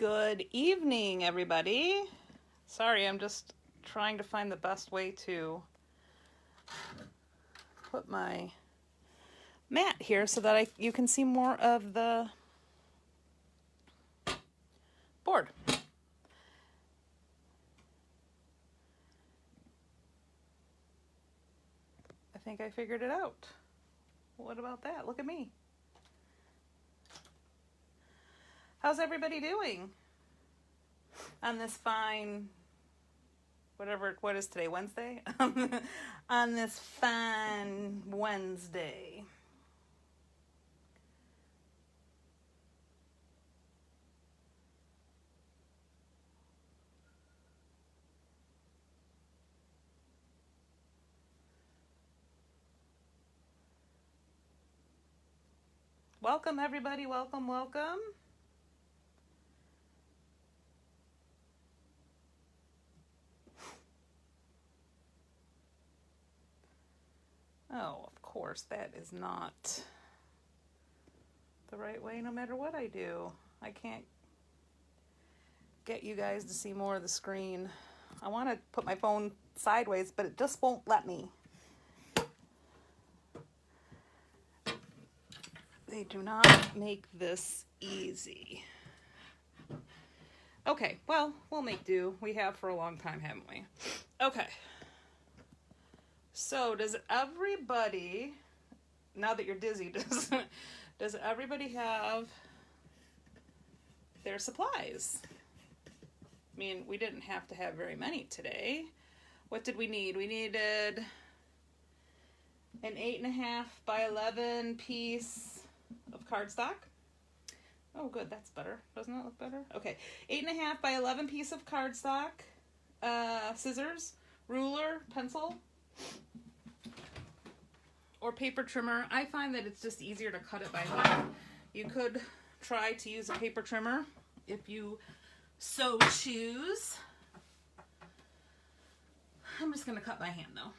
Good evening, everybody. Sorry, I'm just trying to find the best way to put my mat here so that you can see more of the board. I think I figured it out. What about that? Look at me. How's everybody doing on this fine, what is today, Wednesday? On this fine Wednesday. Welcome, everybody. Welcome, welcome. Oh, of course, that is not the right way no matter what I do. I can't get you guys to see more of the screen. I want to put my phone sideways, but it just won't let me. They do not make this easy. Okay, well, we'll make do. We have for a long time, haven't we? Okay. So, does everybody, now that you're dizzy, does everybody have their supplies? I mean, we didn't have to have very many today. What did we need? We needed an 8.5 by 11 piece of cardstock. Oh, good, that's better. Doesn't that look better? Okay, 8.5 by 11 piece of cardstock, scissors, ruler, pencil, or paper trimmer. I find that it's just easier to cut it by hand. You could try to use a paper trimmer if you so choose. I'm just going to cut by hand though.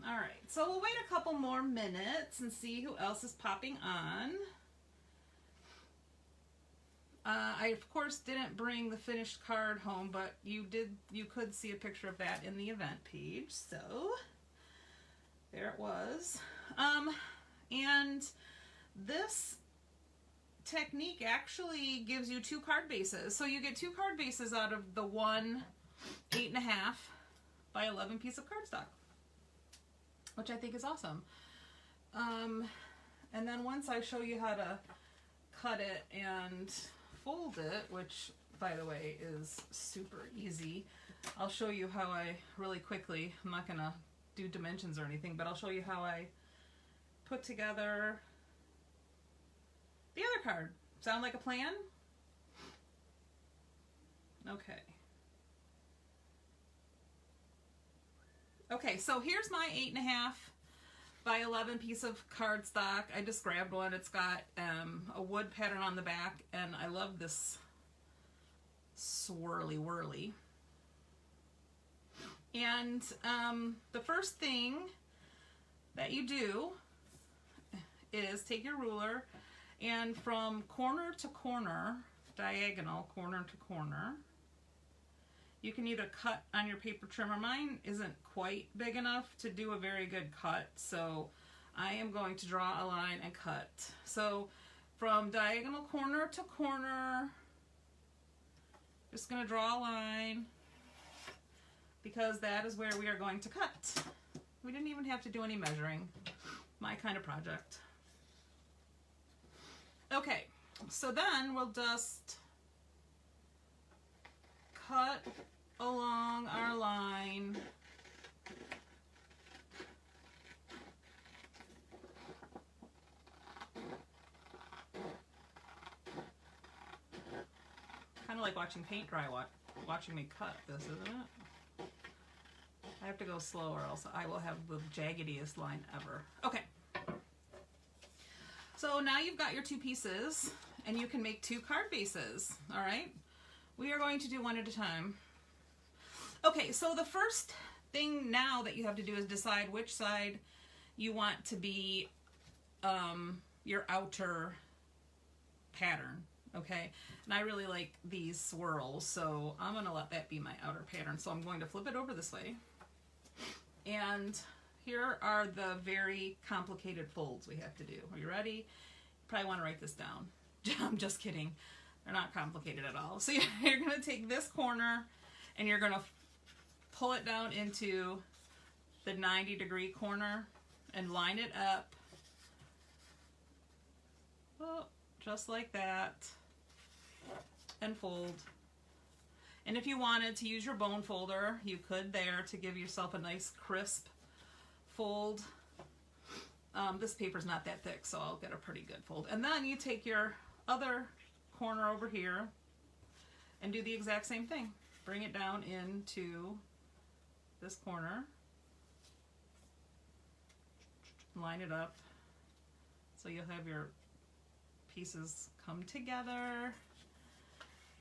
All right, so we'll wait a couple more minutes and see who else is popping on. I of course didn't bring the finished card home, but you could see a picture of that in the event page. So there it was. And this technique actually gives you 2 card bases. So you get 2 card bases out of the one 8.5 by 11 piece of cardstock, which I think is awesome. And then once I show you how to cut it and fold it, which by the way is super easy, I'll show you how I really quickly, I'm not gonna do dimensions or anything, but I'll show you how I put together the other card. Sound like a plan? Okay. Okay, so here's my 8.5 by 11 piece of cardstock. I just grabbed one. It's got a wood pattern on the back, and I love this swirly whirly. And the first thing that you do is take your ruler, and from corner to corner, diagonal corner to corner, you can either cut on your paper trimmer. Mine isn't quite big enough to do a very good cut, so I am going to draw a line and cut. So from diagonal corner to corner, just going to draw a line, because that is where we are going to cut. We didn't even have to do any measuring. My kind of project. Okay, so then we'll just cut along our line. Kind of like watching paint dry, watching me cut this, isn't it? I have to go slow or else I will have the jaggediest line ever. Okay. So now you've got your 2 pieces, and you can make 2 card bases, all right? We are going to do one at a time. Okay, so the first thing now that you have to do is decide which side you want to be your outer pattern. okay? And I really like these swirls, so I'm gonna let that be my outer pattern. So I'm going to flip it over this way. And here are the very complicated folds we have to do. Are you ready? You probably want to write this down. I'm just kidding. They're not complicated at all. So you're going to take this corner and you're going to pull it down into the 90-degree corner and line it up. Oh, just like that. And fold. And if you wanted to use your bone folder, you could there to give yourself a nice crisp fold. This paper's not that thick, so I'll get a pretty good fold. And then you take your other corner over here and do the exact same thing. Bring it down into this corner. Line it up so you'll have your pieces come together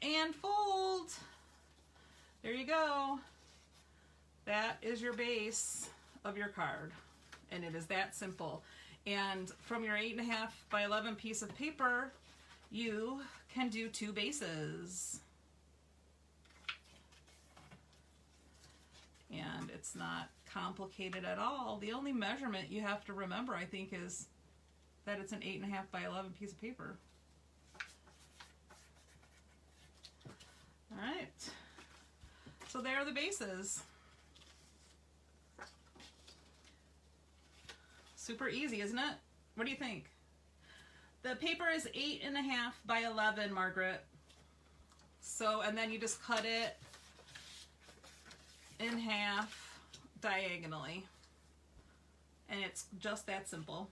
and fold. There you go. That is your base of your card, and it is that simple. And from your 8.5 by 11 piece of paper, you can do 2 bases. And it's not complicated at all. The only measurement you have to remember, I think, is that it's an 8.5 by 11 piece of paper. All right. So there are the bases. Super easy, isn't it? What do you think? The paper is 8.5 by 11, Margaret. So, and then you just cut it in half diagonally. And it's just that simple.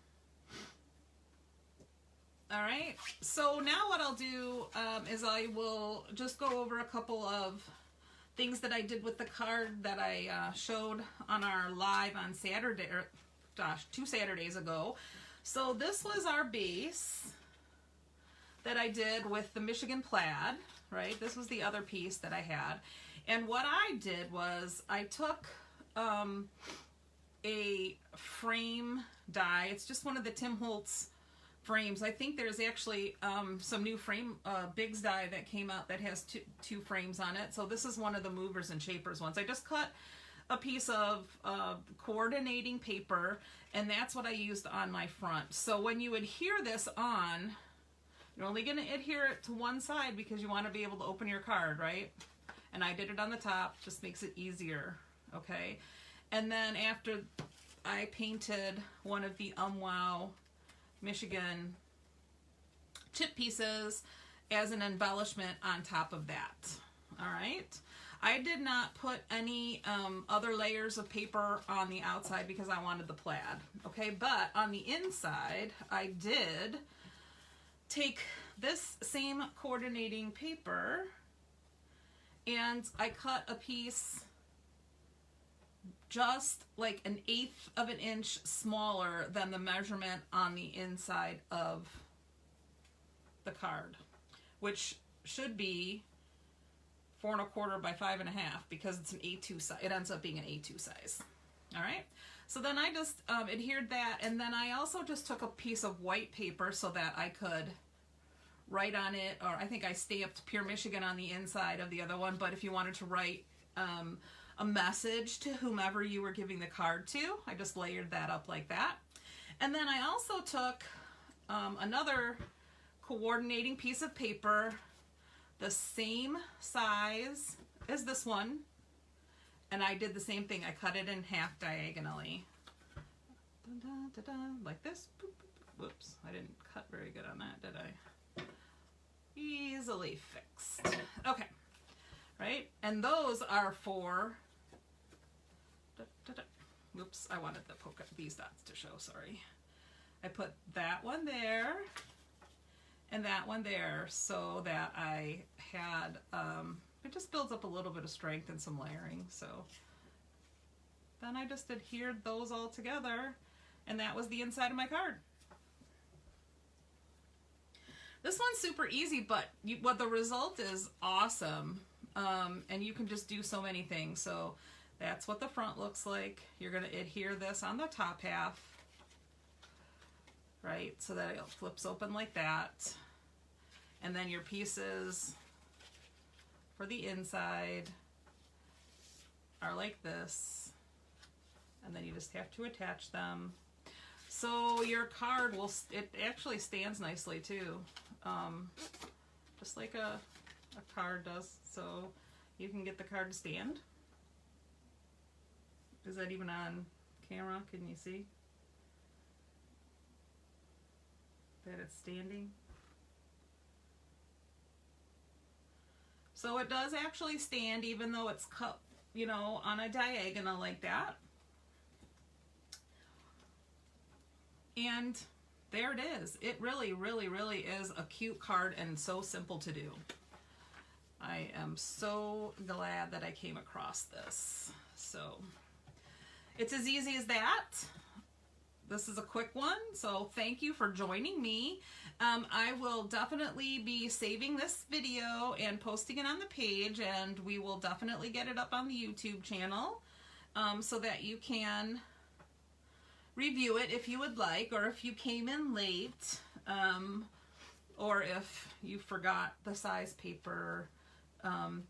All right, so now what I'll do is I will just go over a couple of things that I did with the card that I showed on our live on Saturday, or gosh, 2 Saturdays ago. So this was our base that I did with the Michigan plaid, right? This was the other piece that I had. And what I did was I took a frame die. It's just one of the Tim Holtz frames. I think there's actually some new frame Biggs die that came out that has two frames on it. So this is one of the movers and shapers ones. I just cut a piece of coordinating paper, and that's what I used on my front. So when you adhere this on, you're only going to adhere it to one side because you want to be able to open your card, right? And I did it on the top, just makes it easier, okay? And then after I painted one of the Wow Michigan chip pieces as an embellishment on top of that. All right. I did not put any other layers of paper on the outside because I wanted the plaid. Okay, but on the inside, I did take this same coordinating paper and I cut a piece just like 1/8 of an inch smaller than the measurement on the inside of the card, which should be 4 1/4 by 5 1/2 because it's an A2 size. It ends up being an A2 size. All right. So then I just adhered that, and then I also just took a piece of white paper so that I could write on it, or I think I stamped Pure Michigan on the inside of the other one, but if you wanted to write a message to whomever you were giving the card to, I just layered that up like that. And then I also took another coordinating piece of paper, the same size as this one, and I did the same thing. I cut it in half diagonally. Like this. Whoops, I didn't cut very good on that, did I? Easily fixed. Okay, right? And those are for, whoops, I wanted the these dots to show, sorry. I put that one there and that one there so that I had, it just builds up a little bit of strength and some layering. So then I just adhered those all together, and that was the inside of my card. This one's super easy, but what the result is awesome. And you can just do so many things. So that's what the front looks like. You're going to adhere this on the top half, right? So that it flips open like that. And then your pieces for the inside are like this. And then you just have to attach them. So your card will, it actually stands nicely too. Just like a card does. So you can get the card to stand. Is that even on camera? Can you see that it's standing? So it does actually stand even though it's cut, you know, on a diagonal like that. And there it is. It really, really, really is a cute card and so simple to do. I am so glad that I came across this. So it's as easy as that. This is a quick one, so thank you for joining me. I will definitely be saving this video and posting it on the page, and we will definitely get it up on the YouTube channel so that you can review it if you would like, or if you came in late, or if you forgot the size paper,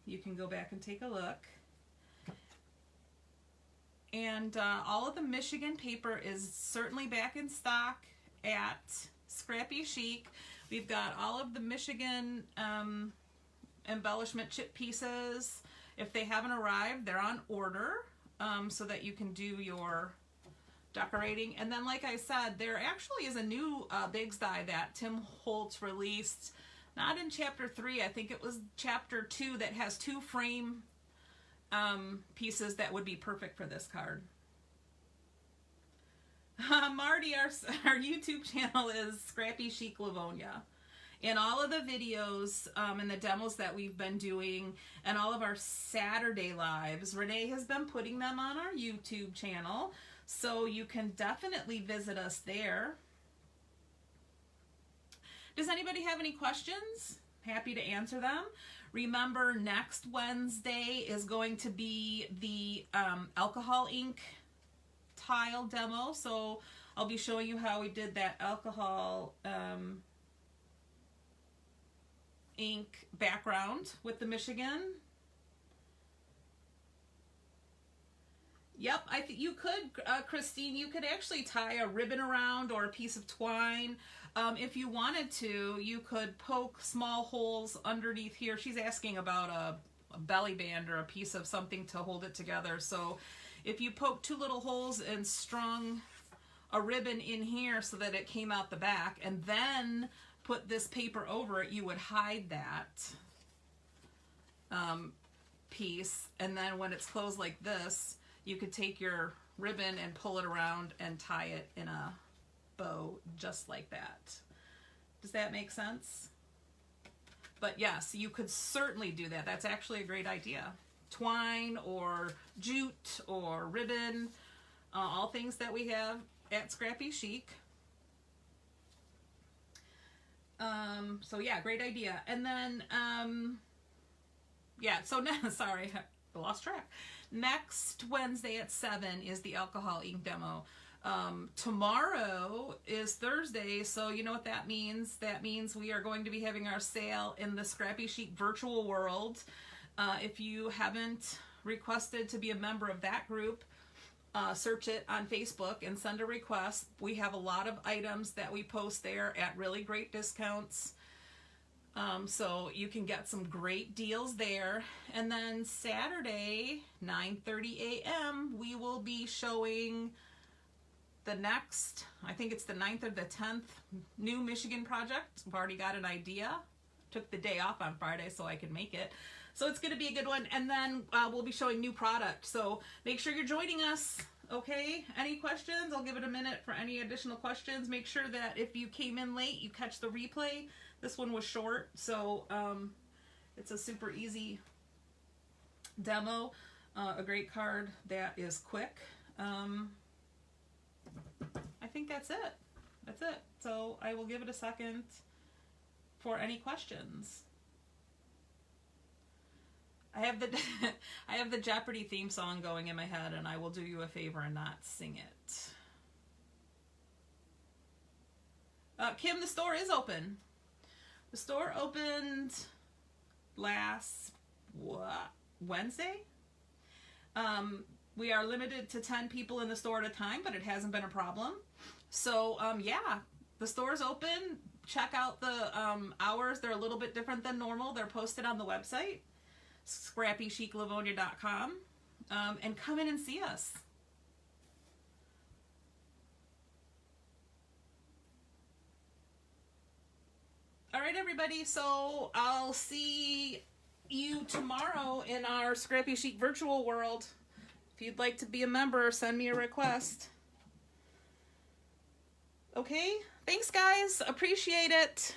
you can go back and take a look. And all of the Michigan paper is certainly back in stock at Scrappy Chic. We've got all of the Michigan embellishment chip pieces. If they haven't arrived, they're on order so that you can do your decorating. And then, like I said, there actually is a new Biggs die that Tim Holtz released, not in chapter 3, I think it was chapter 2, that has 2 frame pieces that would be perfect for this card. Marty, our YouTube channel is Scrappy Chic Livonia. And all of the videos and the demos that we've been doing and all of our Saturday lives, Renee has been putting them on our YouTube channel. So you can definitely visit us there. Does anybody have any questions? Happy to answer them. Remember, next Wednesday is going to be the alcohol ink tile demo. So I'll be showing you how we did that alcohol ink background with the Michigan. Yep, I think you could, Christine, you could actually tie a ribbon around or a piece of twine. If you wanted to, you could poke small holes underneath here. She's asking about a belly band or a piece of something to hold it together. So if you poke 2 little holes and strung a ribbon in here so that it came out the back, and then put this paper over it, you would hide that piece. And then when it's closed like this, you could take your ribbon and pull it around and tie it in a bow just like that. Does that make sense? But yes, you could certainly do that. That's actually a great idea. Twine or jute or ribbon, all things that we have at Scrappy Chic. So yeah, great idea. And then, yeah, so now, sorry, I lost track. Next Wednesday at 7 is the alcohol ink demo. Tomorrow is Thursday, so you know what that means. That means we are going to be having our sale in the Scrappy Chic virtual world. If you haven't requested to be a member of that group, search it on Facebook and send a request. We have a lot of items that we post there at really great discounts. So you can get some great deals there. And then Saturday, 9:30 a.m., we will be showing the next, I think it's the 9th or the 10th new Michigan project. I've already got an idea. Took the day off on Friday so I could make it. So it's going to be a good one. And then we'll be showing new product. So make sure you're joining us. Okay, any questions? I'll give it a minute for any additional questions. Make sure that if you came in late, you catch the replay. This one was short, so it's a super easy demo. A great card that is quick. I think that's it. That's it. So I will give it a second for any questions. I have the I have the Jeopardy theme song going in my head, and I will do you a favor and not sing it. Kim, the store is open. The store opened last Wednesday. We are limited to 10 people in the store at a time, but it hasn't been a problem. So yeah, the store's open. Check out the hours. They're a little bit different than normal. They're posted on the website, scrappychiclivonia.com, and come in and see us. All right, everybody, so I'll see you tomorrow in our Scrappy Chic virtual world. If you'd like to be a member, send me a request. Okay, thanks guys, appreciate it.